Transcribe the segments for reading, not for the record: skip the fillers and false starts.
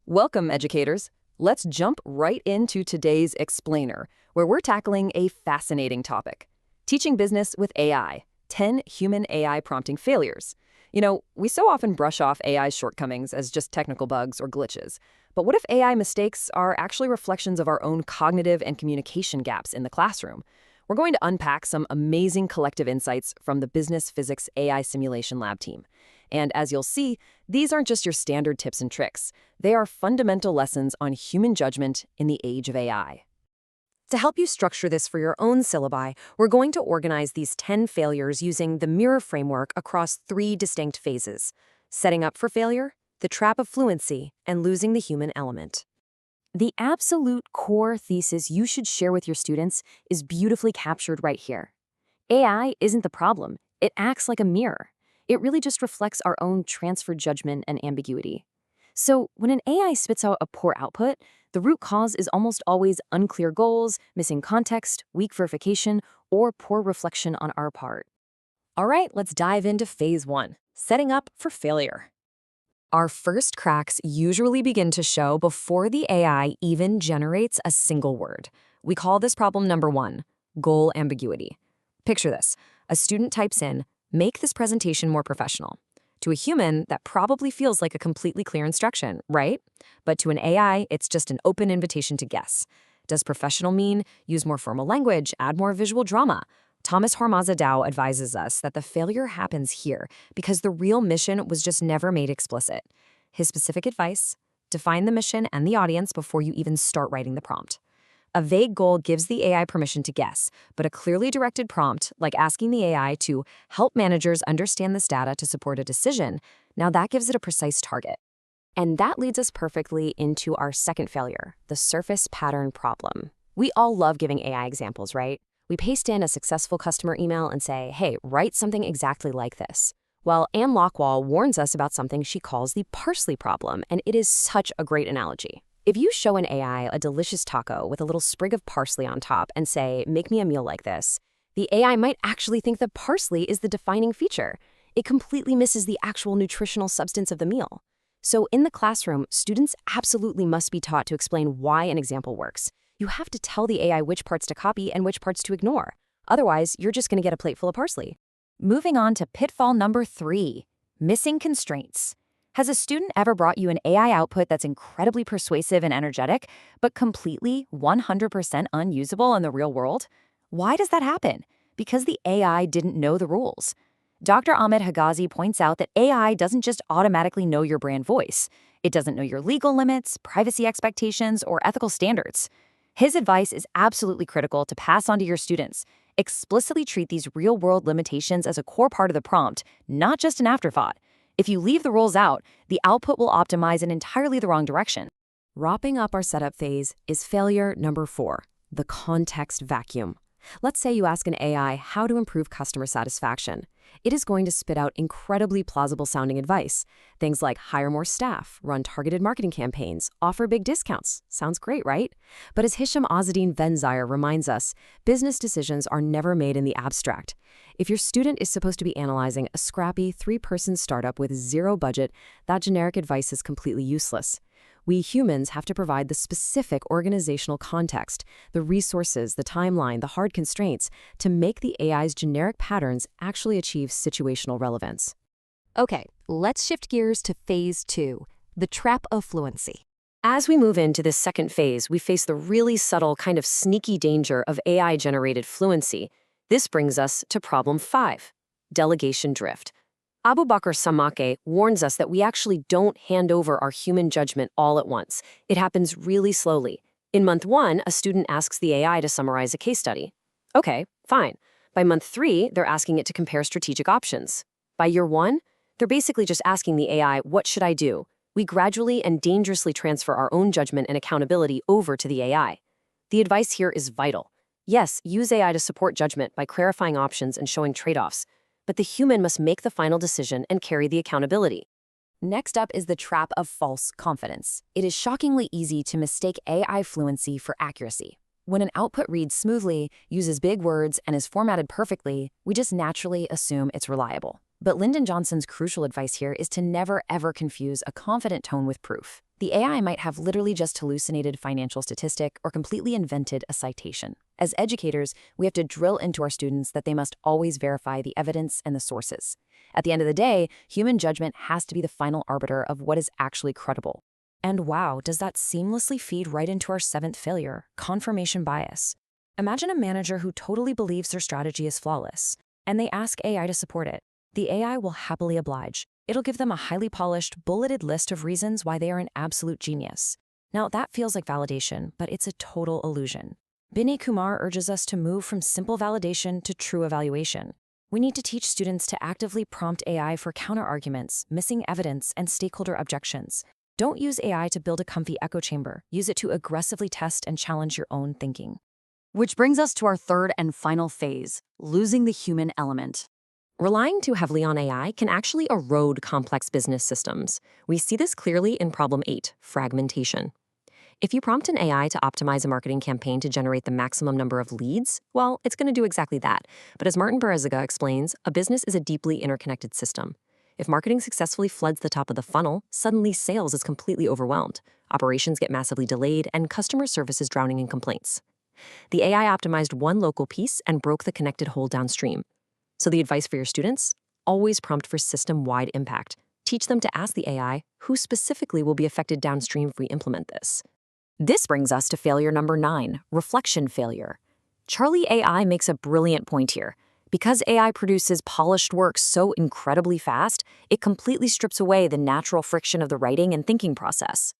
Welcome, educators. Let's jump right into today's Explainer, where we're tackling a fascinating topic. Teaching business with AI, 10 human AI prompting failures. We so often brush off AI's shortcomings as just technical bugs or glitches. But what if AI mistakes are actually reflections of our own cognitive and communication gaps in the classroom? We're going to unpack some amazing collective insights from the Business Physics AI Simulation Lab team. And as you'll see, these aren't just your standard tips and tricks. They are fundamental lessons on human judgment in the age of AI. To help you structure this for your own syllabi, we're going to organize these 10 failures using the mirror framework across 3 distinct phases: setting up for failure, the trap of fluency, and losing the human element. The absolute core thesis you should share with your students is beautifully captured right here. AI isn't the problem. It acts like a mirror. It really just reflects our own transferred judgment and ambiguity. So when an AI spits out a poor output, the root cause is almost always unclear goals, missing context, weak verification, or poor reflection on our part. All right, let's dive into phase 1, setting up for failure. Our first cracks usually begin to show before the AI even generates a single word. We call this problem number 1, goal ambiguity. Picture this. A student types in, "Make this presentation more professional." To a human, that probably feels like a completely clear instruction, right? But to an AI, it's just an open invitation to guess. Does professional mean use more formal language, add more visual drama? Thomas Hormaza Dow advises us that the failure happens here because the real mission was just never made explicit. His specific advice: define the mission and the audience before you even start writing the prompt. A vague goal gives the AI permission to guess, but a clearly directed prompt, like asking the AI to help managers understand this data to support a decision, now that gives it a precise target. And that leads us perfectly into our second failure, the surface pattern problem. We all love giving AI examples, right? We paste in a successful customer email and say, hey, write something exactly like this. Well, Anne Lockwall warns us about something she calls the parsley problem, and it is such a great analogy. If you show an AI a delicious taco with a little sprig of parsley on top and say, make me a meal like this, the AI might actually think that parsley is the defining feature. It completely misses the actual nutritional substance of the meal. So in the classroom, students absolutely must be taught to explain why an example works. You have to tell the AI which parts to copy and which parts to ignore. Otherwise, you're just going to get a plate full of parsley. Moving on to pitfall number 3, missing constraints. Has a student ever brought you an AI output that's incredibly persuasive and energetic, but completely 100% unusable in the real world? Why does that happen? Because the AI didn't know the rules. Dr. Ahmed Hagazi points out that AI doesn't just automatically know your brand voice. It doesn't know your legal limits, privacy expectations, or ethical standards. His advice is absolutely critical to pass on to your students. Explicitly treat these real-world limitations as a core part of the prompt, not just an afterthought. If you leave the rules out, the output will optimize in entirely the wrong direction. Wrapping up our setup phase is failure number 4, the context vacuum. Let's say you ask an AI how to improve customer satisfaction. It is going to spit out incredibly plausible-sounding advice. Things like hire more staff, run targeted marketing campaigns, offer big discounts. Sounds great, right? But as Hisham Azadine Venzire reminds us, business decisions are never made in the abstract. If your student is supposed to be analyzing a scrappy 3-person startup with 0 budget, that generic advice is completely useless. We humans have to provide the specific organizational context, the resources, the timeline, the hard constraints to make the AI's generic patterns actually achieve situational relevance. Okay, let's shift gears to phase 2, the trap of fluency. As we move into this second phase, we face the really subtle, kind of sneaky danger of AI-generated fluency. This brings us to problem 5, delegation drift. Abu Bakr Samake warns us that we actually don't hand over our human judgment all at once. It happens really slowly. In month 1, a student asks the AI to summarize a case study. Okay, fine. By month 3, they're asking it to compare strategic options. By year 1, they're basically just asking the AI, what should I do? We gradually and dangerously transfer our own judgment and accountability over to the AI. The advice here is vital. Yes, use AI to support judgment by clarifying options and showing trade-offs. But the human must make the final decision and carry the accountability. Next up is the trap of false confidence. It is shockingly easy to mistake AI fluency for accuracy. When an output reads smoothly, uses big words, and is formatted perfectly, we just naturally assume it's reliable. But Lyndon Johnson's crucial advice here is to never ever confuse a confident tone with proof. The AI might have literally just hallucinated financial statistic or completely invented a citation. As educators, we have to drill into our students that they must always verify the evidence and the sources. At the end of the day, human judgment has to be the final arbiter of what is actually credible. And wow, does that seamlessly feed right into our seventh failure, confirmation bias. Imagine a manager who totally believes their strategy is flawless, and they ask AI to support it. The AI will happily oblige. It'll give them a highly polished, bulleted list of reasons why they are an absolute genius. Now, that feels like validation, but it's a total illusion. Binay Kumar urges us to move from simple validation to true evaluation. We need to teach students to actively prompt AI for counterarguments, missing evidence, and stakeholder objections. Don't use AI to build a comfy echo chamber. Use it to aggressively test and challenge your own thinking. Which brings us to our third and final phase, losing the human element. Relying too heavily on AI can actually erode complex business systems. We see this clearly in problem 8, fragmentation. If you prompt an AI to optimize a marketing campaign to generate the maximum number of leads, well, it's going to do exactly that. But as Martin Bereziga explains, a business is a deeply interconnected system. If marketing successfully floods the top of the funnel, suddenly sales is completely overwhelmed. Operations get massively delayed, and customer service is drowning in complaints. The AI optimized one local piece and broke the connected whole downstream. So the advice for your students? Always prompt for system-wide impact. Teach them to ask the AI who specifically will be affected downstream if we implement this. This brings us to failure number 9, reflection failure. Charlie AI makes a brilliant point here. Because AI produces polished work so incredibly fast, it completely strips away the natural friction of the writing and thinking process.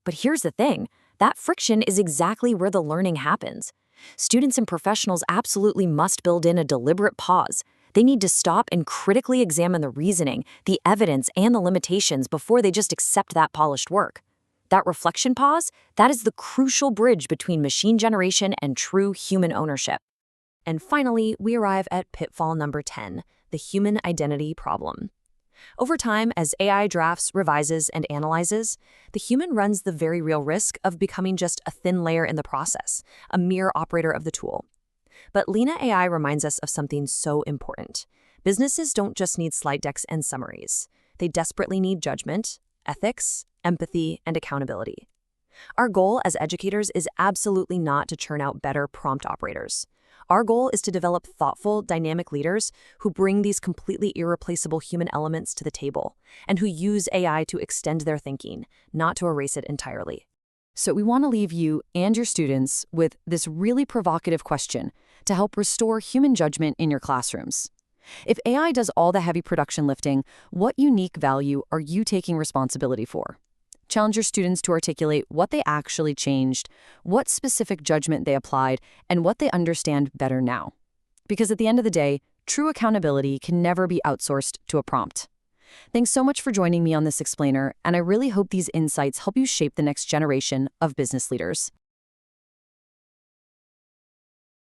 But here's the thing, that friction is exactly where the learning happens. Students and professionals absolutely must build in a deliberate pause. They need to stop and critically examine the reasoning, the evidence, and the limitations before they just accept that polished work. That reflection pause, that is the crucial bridge between machine generation and true human ownership. And finally, we arrive at pitfall number 10, the human identity problem. Over time, as AI drafts, revises, and analyzes, the human runs the very real risk of becoming just a thin layer in the process, a mere operator of the tool. But Lena AI reminds us of something so important. Businesses don't just need slide decks and summaries. They desperately need judgment, ethics, empathy, and accountability. Our goal as educators is absolutely not to churn out better prompt operators. Our goal is to develop thoughtful, dynamic leaders who bring these completely irreplaceable human elements to the table and who use AI to extend their thinking, not to erase it entirely. So we want to leave you and your students with this really provocative question to help restore human judgment in your classrooms. If AI does all the heavy production lifting, what unique value are you taking responsibility for? Challenge your students to articulate what they actually changed, what specific judgment they applied, and what they understand better now. Because at the end of the day, true accountability can never be outsourced to a prompt. Thanks so much for joining me on this explainer, and I really hope these insights help you shape the next generation of business leaders.